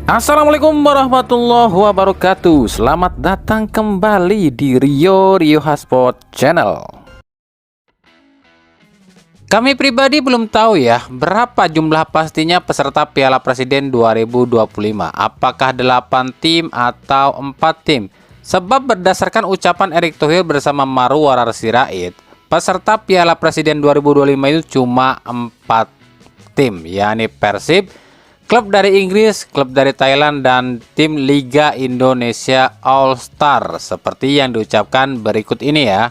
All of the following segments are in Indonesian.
Assalamualaikum warahmatullahi wabarakatuh. Selamat datang kembali di Rio Hotspot Channel. Kami pribadi belum tahu ya berapa jumlah pastinya peserta Piala Presiden 2025. Apakah 8 tim atau 4 tim? Sebab berdasarkan ucapan Erick Thohir bersama Marwar Sirait, peserta Piala Presiden 2025 itu cuma 4 tim, yakni Persib, klub dari Inggris, klub dari Thailand, dan tim Liga Indonesia All Star, seperti yang diucapkan berikut ini ya.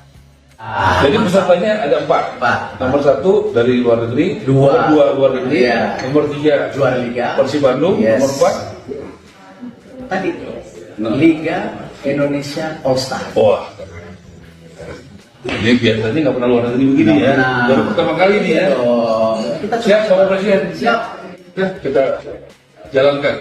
Jadi pesertanya ada 4. Nomor 1 dari luar negeri, nomor 2 luar negeri, nomor 3 juara Liga Persib Bandung, nomor 4 tadi Liga Indonesia All Star. wah, ini biasanya nggak pernah luar negeri begini ya. Baru pertama kali nih ya. Kita Siap sama Presiden? siap. Ya, kita jalankan.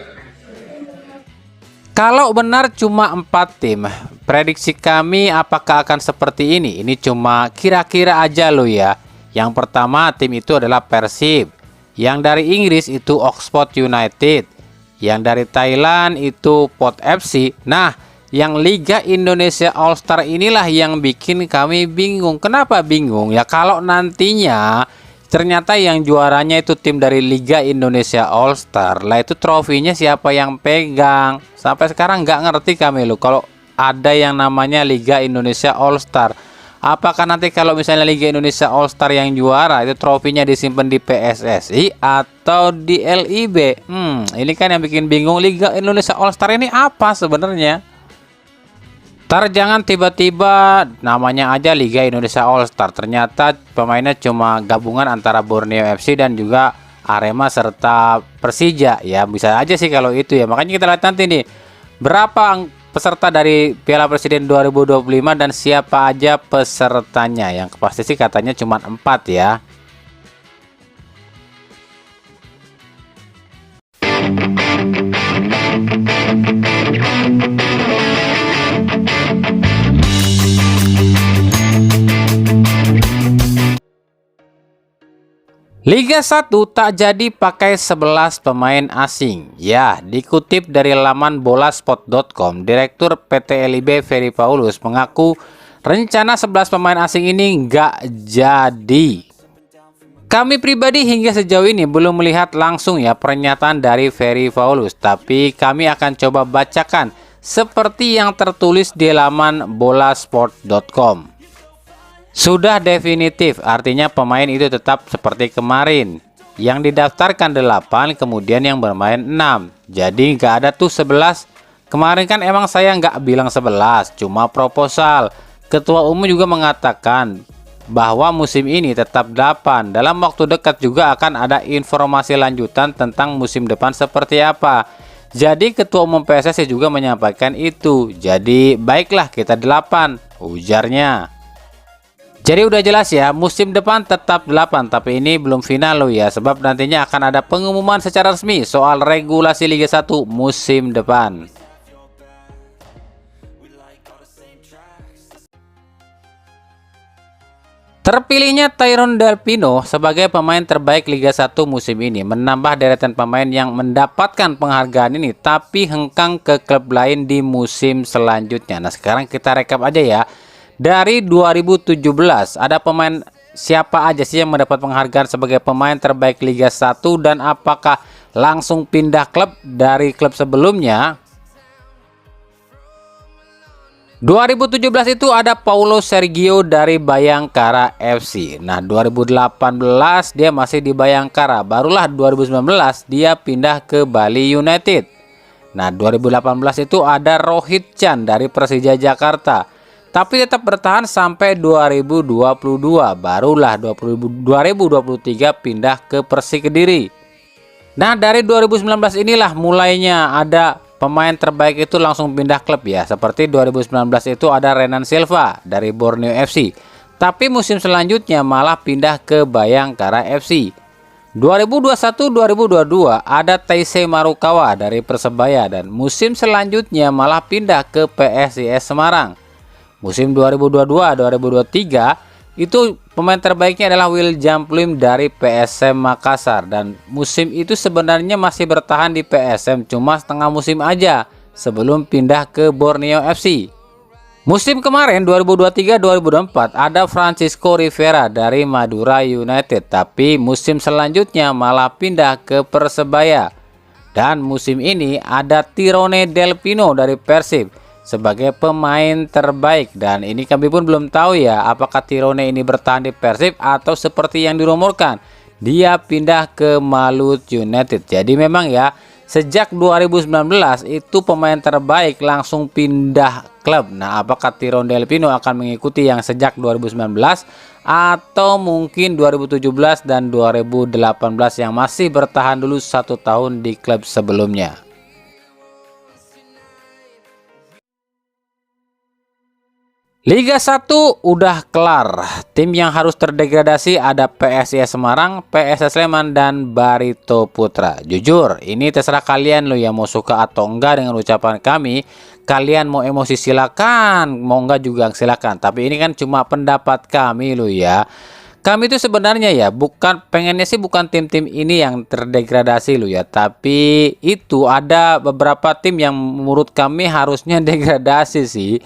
Kalau benar cuma 4 tim, prediksi kami apakah akan seperti ini? Ini cuma kira-kira aja loh ya. Yang pertama tim itu adalah Persib, yang dari Inggris itu Oxford United, yang dari Thailand itu Pot FC. Nah, yang Liga Indonesia All Star inilah yang bikin kami bingung. Kenapa bingung? Ya kalau nantinya ternyata yang juaranya itu tim dari Liga Indonesia All Star, lah itu trofinya siapa yang pegang? Sampai sekarang nggak ngerti kami loh kalau ada yang namanya Liga Indonesia All Star. Apakah nanti kalau misalnya Liga Indonesia All Star yang juara itu trofinya disimpan di PSSI atau di LIB? Ini kan yang bikin bingung. Liga Indonesia All Star ini apa sebenarnya? Ntar jangan tiba-tiba namanya aja Liga Indonesia All Star, ternyata pemainnya cuma gabungan antara Borneo FC dan juga Arema serta Persija. Ya bisa aja sih kalau itu ya. Makanya kita lihat nanti nih berapa peserta dari Piala Presiden 2025 dan siapa aja pesertanya. Yang pasti sih katanya cuma 4 ya. Liga 1 tak jadi pakai 11 pemain asing. Ya, dikutip dari laman bolaspot.com, Direktur PT LIB Ferry Paulus mengaku rencana 11 pemain asing ini nggak jadi. Kami pribadi hingga sejauh ini belum melihat langsung ya pernyataan dari Ferry Paulus, tapi kami akan coba bacakan seperti yang tertulis di laman bolasport.com. Sudah definitif, artinya pemain itu tetap seperti kemarin. Yang didaftarkan 8, kemudian yang bermain 6. Jadi nggak ada tuh 11. Kemarin kan emang saya nggak bilang 11, cuma proposal. Ketua Umum juga mengatakan bahwa musim ini tetap 8. Dalam waktu dekat juga akan ada informasi lanjutan tentang musim depan seperti apa. Jadi Ketua Umum PSSI juga menyampaikan itu. Jadi baiklah kita 8, ujarnya. Jadi udah jelas ya, musim depan tetap 8, tapi ini belum final loh ya, sebab nantinya akan ada pengumuman secara resmi soal regulasi Liga 1 musim depan. Terpilihnya Tyrone Delpino sebagai pemain terbaik Liga 1 musim ini menambah deretan pemain yang mendapatkan penghargaan ini tapi hengkang ke klub lain di musim selanjutnya. Nah sekarang kita rekap aja ya. Dari 2017 ada pemain siapa aja sih yang mendapat penghargaan sebagai pemain terbaik Liga 1 dan apakah langsung pindah klub dari klub sebelumnya? 2017 itu ada Paulo Sergio dari Bayangkara FC. Nah 2018 dia masih di Bayangkara, barulah 2019 dia pindah ke Bali United. Nah 2018 itu ada Rohit Chan dari Persija Jakarta, tapi tetap bertahan sampai 2022, barulah 2023 pindah ke Persik Kediri. Nah dari 2019 inilah mulainya ada pemain terbaik itu langsung pindah klub ya. Seperti 2019 itu ada Renan Silva dari Borneo FC, tapi musim selanjutnya malah pindah ke Bayangkara FC. 2021-2022 ada Taisei Marukawa dari Persebaya dan musim selanjutnya malah pindah ke PSIS Semarang. Musim 2022-2023 itu Pemain terbaiknya adalah Will Jamplim dari PSM Makassar, dan musim itu sebenarnya masih bertahan di PSM cuma setengah musim aja sebelum pindah ke Borneo FC. Musim kemarin 2023-2024 ada Francisco Rivera dari Madura United, tapi musim selanjutnya malah pindah ke Persebaya. Dan musim ini ada Tirone Del Pino dari Persib sebagai pemain terbaik, dan ini kami pun belum tahu ya apakah Tirone ini bertahan di Persib atau seperti yang dirumorkan dia pindah ke Malut United. Jadi memang ya sejak 2019 itu pemain terbaik langsung pindah klub. Nah, apakah Tirone Del Pino akan mengikuti yang sejak 2019 atau mungkin 2017 dan 2018 yang masih bertahan dulu 1 tahun di klub sebelumnya. Liga 1 udah kelar. Tim yang harus terdegradasi ada PSIS Semarang, PSS Sleman, dan Barito Putra. Jujur, ini terserah kalian loh ya, mau suka atau enggak dengan ucapan kami. Kalian mau emosi silakan, mau enggak juga silakan. Tapi ini kan cuma pendapat kami loh ya. Kami itu sebenarnya ya pengennya sih bukan tim-tim ini yang terdegradasi loh ya. Tapi itu ada beberapa tim yang menurut kami harusnya degradasi sih.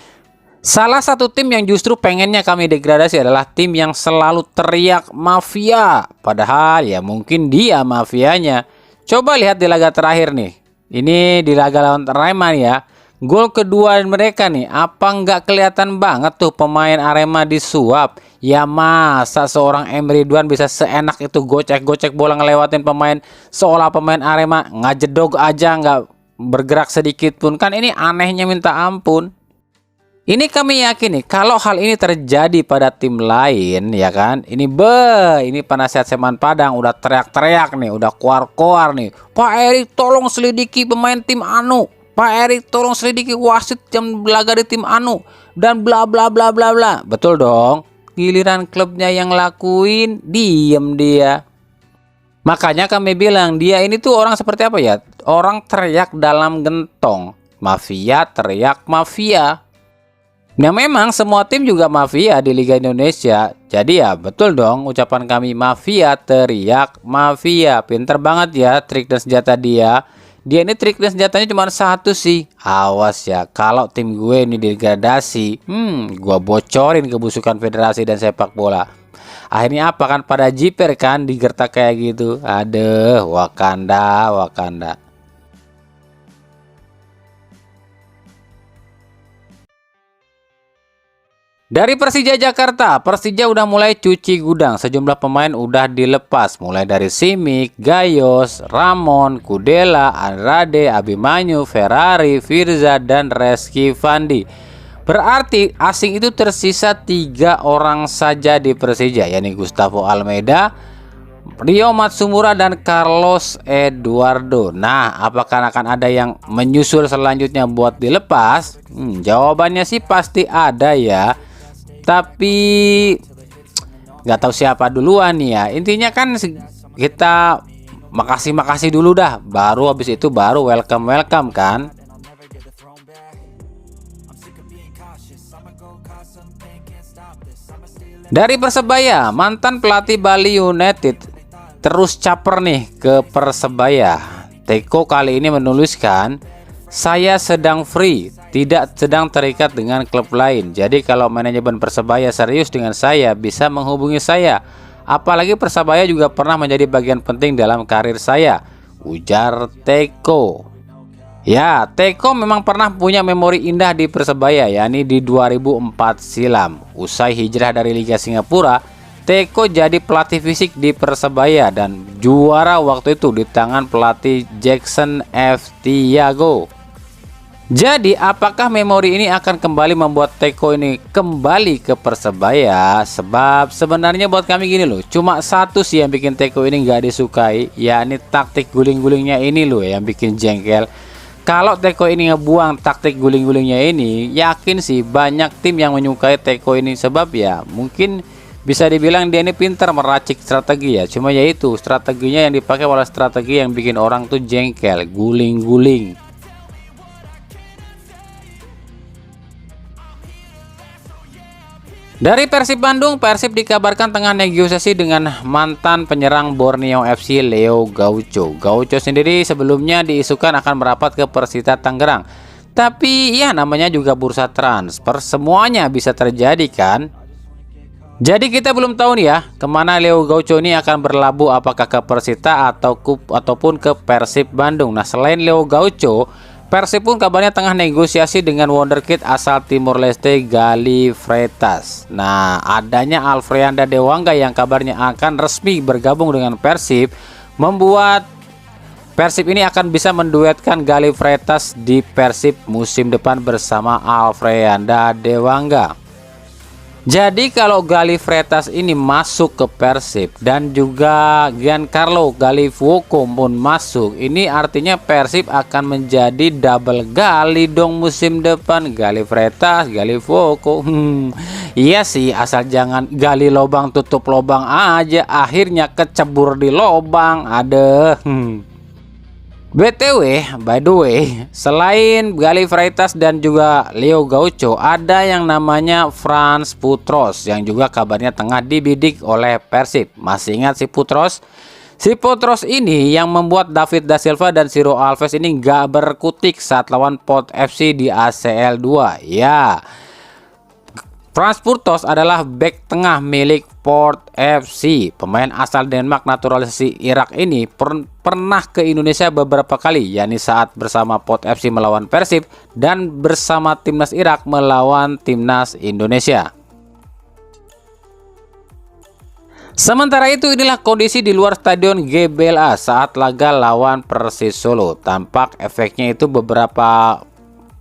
Salah satu tim yang justru pengennya kami degradasi adalah tim yang selalu teriak mafia. Padahal ya mungkin dia mafianya. Coba lihat di laga terakhir nih. Ini di laga lawan Arema ya. Gol kedua mereka nih. Apa nggak kelihatan banget tuh pemain Arema disuap? Ya masa seorang Emre Ridwan bisa seenak itu gocek-gocek bola ngelewatin pemain, seolah pemain Arema ngajedog aja nggak bergerak sedikit pun. Kan ini anehnya minta ampun. Ini kami yakin nih kalau hal ini terjadi pada tim lain ya kan. Ini penasihat Seman Padang udah teriak-teriak nih, udah koar-koar nih. Pak Erik tolong selidiki pemain tim anu. Pak Erik tolong selidiki wasit yang belaga di tim anu dan bla bla bla bla bla. Betul dong. Giliran klubnya yang lakuin, diem dia. Makanya kami bilang dia ini tuh orang seperti apa ya? Orang teriak dalam gentong. Mafia teriak mafia. Nah memang semua tim juga mafia di Liga Indonesia. Jadi ya betul dong ucapan kami, mafia teriak mafia. Pinter banget ya trik dan senjata dia. Dia ini trik dan senjatanya cuma satu sih. Awas ya kalau tim gue ini degradasi, gua bocorin kebusukan federasi dan sepak bola. Akhirnya apa kan, pada jiper kan digertak kayak gitu. Aduh, Wakanda, Wakanda. Dari Persija Jakarta, Persija udah mulai cuci gudang. Sejumlah pemain udah dilepas, mulai dari Simic, Gayos, Ramon, Kudela, Andrade, Abimanyu, Ferrari, Firza, dan Reski Fandi. Berarti asing itu tersisa 3 orang saja di Persija, yakni Gustavo Almeida, Rio Matsumura, dan Carlos Eduardo. Nah, apakah akan ada yang menyusul selanjutnya buat dilepas? Jawabannya sih pasti ada ya. Tapi nggak tahu siapa duluan nih ya. Intinya kan kita makasih dulu dah, baru habis itu baru welcome kan. Dari Persebaya, mantan pelatih Bali United terus caper nih ke Persebaya. Teko kali ini menuliskan, saya sedang free, tidak sedang terikat dengan klub lain. Jadi kalau manajemen Persebaya serius dengan saya, bisa menghubungi saya. Apalagi Persebaya juga pernah menjadi bagian penting dalam karir saya, ujar Teko. Ya, Teko memang pernah punya memori indah di Persebaya, yakni di 2004 silam. Usai hijrah dari Liga Singapura, Teko jadi pelatih fisik di Persebaya dan juara waktu itu di tangan pelatih Jackson F. Tiago. Jadi apakah memori ini akan kembali membuat Teko ini kembali ke Persebaya? Sebab sebenarnya buat kami gini loh, cuma satu sih yang bikin Teko ini nggak disukai, yakni taktik guling-gulingnya ini loh yang bikin jengkel. Kalau Teko ini ngebuang taktik guling-gulingnya ini, yakin sih banyak tim yang menyukai Teko ini. Sebab ya mungkin bisa dibilang dia ini pintar meracik strategi ya. Cuma yaitu strateginya yang dipakai adalah strategi yang bikin orang tuh jengkel, guling-guling. Dari Persib Bandung, Persib dikabarkan tengah negosiasi dengan mantan penyerang Borneo FC Leo Gaucho. Gaucho sendiri sebelumnya diisukan akan merapat ke Persita Tangerang. Tapi ya namanya juga bursa transfer, semuanya bisa terjadi kan? Jadi kita belum tahu nih ya kemana Leo Gaucho ini akan berlabuh, apakah ke Persita ataupun ke Persib Bandung. Nah, selain Leo Gaucho, Persib pun kabarnya tengah negosiasi dengan wonderkid asal Timor Leste Gali Freitas. Nah, adanya Alfreanda Dewangga yang kabarnya akan resmi bergabung dengan Persib membuat Persib ini akan bisa menduetkan Gali Freitas di Persib musim depan bersama Alfreanda Dewangga. Jadi kalau Gali Freitas ini masuk ke Persib dan juga Giancarlo Gallifuoco pun masuk, ini artinya Persib akan menjadi double Gali dong musim depan. Gali Freitas, Gallifuoco. Iya sih, asal jangan gali lobang tutup lobang aja, akhirnya kecebur di lobang. Ada. BTW, by the way, selain Gali Freitas dan juga Leo Gaucho, ada yang namanya Frans Putros yang juga kabarnya tengah dibidik oleh Persib. Masih ingat si Putros? Si Putros ini yang membuat David da Silva dan Ciro Alves ini gak berkutik saat lawan Port FC di ACL 2. Ya, Frans Putros adalah bek tengah milik Port FC. Pemain asal Denmark naturalisasi Irak ini pernah ke Indonesia beberapa kali, yakni saat bersama Port FC melawan Persib dan bersama timnas Irak melawan timnas Indonesia. Sementara itu, inilah kondisi di luar stadion GBLA saat laga lawan Persis Solo. Tampak efeknya itu beberapa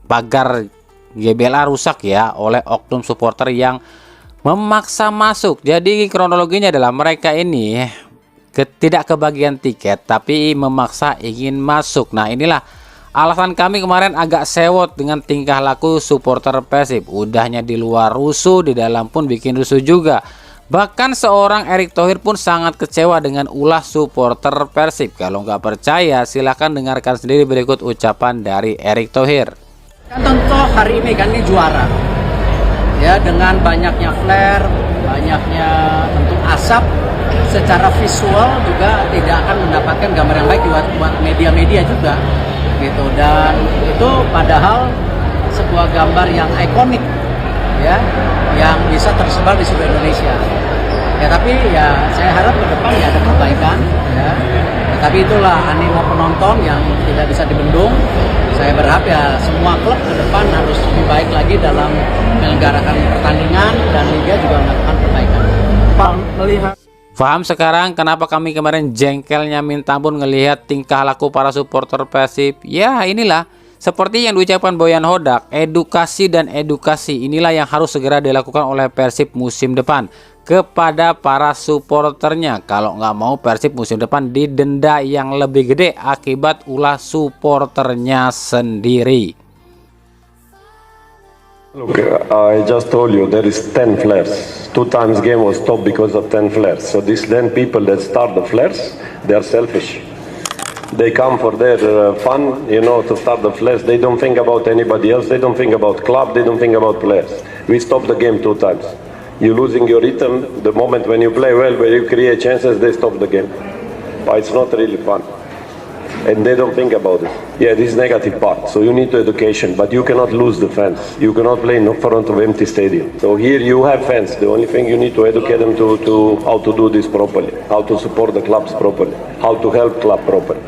pagar GBLA rusak ya oleh oknum supporter yang memaksa masuk. Jadi kronologinya adalah mereka ini tidak kebagian tiket tapi memaksa ingin masuk. Nah, inilah alasan kami kemarin agak sewot dengan tingkah laku supporter Persib. Udahnya di luar rusuh, di dalam pun bikin rusuh juga. Bahkan seorang Erick Thohir pun sangat kecewa dengan ulah supporter Persib. Kalau nggak percaya silahkan dengarkan sendiri berikut ucapan dari Erick Thohir. Kan contoh hari ini kan ini juara, ya dengan banyaknya flare, banyaknya tentu asap, secara visual juga tidak akan mendapatkan gambar yang baik buat media-media juga, gitu. Dan itu padahal sebuah gambar yang ikonik, ya, yang bisa tersebar di seluruh Indonesia. Ya tapi ya saya harap ke depan ya ada perbaikan, ya. Tapi itulah animo penonton yang tidak bisa dibendung. Saya berharap ya semua klub ke depan harus lebih baik lagi dalam menyelenggarakan pertandingan dan liga juga melakukan perbaikan. Pak melihat. Paham sekarang kenapa kami kemarin jengkelnya minta ampun ngelihat tingkah laku para supporter Persib? Ya inilah seperti yang diucapkan Boyan Hodak, edukasi dan edukasi inilah yang harus segera dilakukan oleh Persib musim depan kepada para supporternya. Kalau nggak mau Persib musim depan didenda yang lebih gede akibat ulah supporternya sendiri. Look, I just told you there is 10 flares. 2 times game was stopped because of 10 flares. So these 10 people that start the flares, they are selfish. They come for their fun, you know, to start the flares. They don't think about anybody else. They don't think about club. They don't think about players. We stopped the game 2 times. You're losing your rhythm. The moment when you play well, when you create chances, they stop the game. But it's not really fun. And they don't think about it. Yeah, this is negative part. So you need to education, but you cannot lose the fans. You cannot play in front of empty stadium. So here you have fans. The only thing you need to educate them to how to do this properly, how to support the clubs properly, how to help club properly.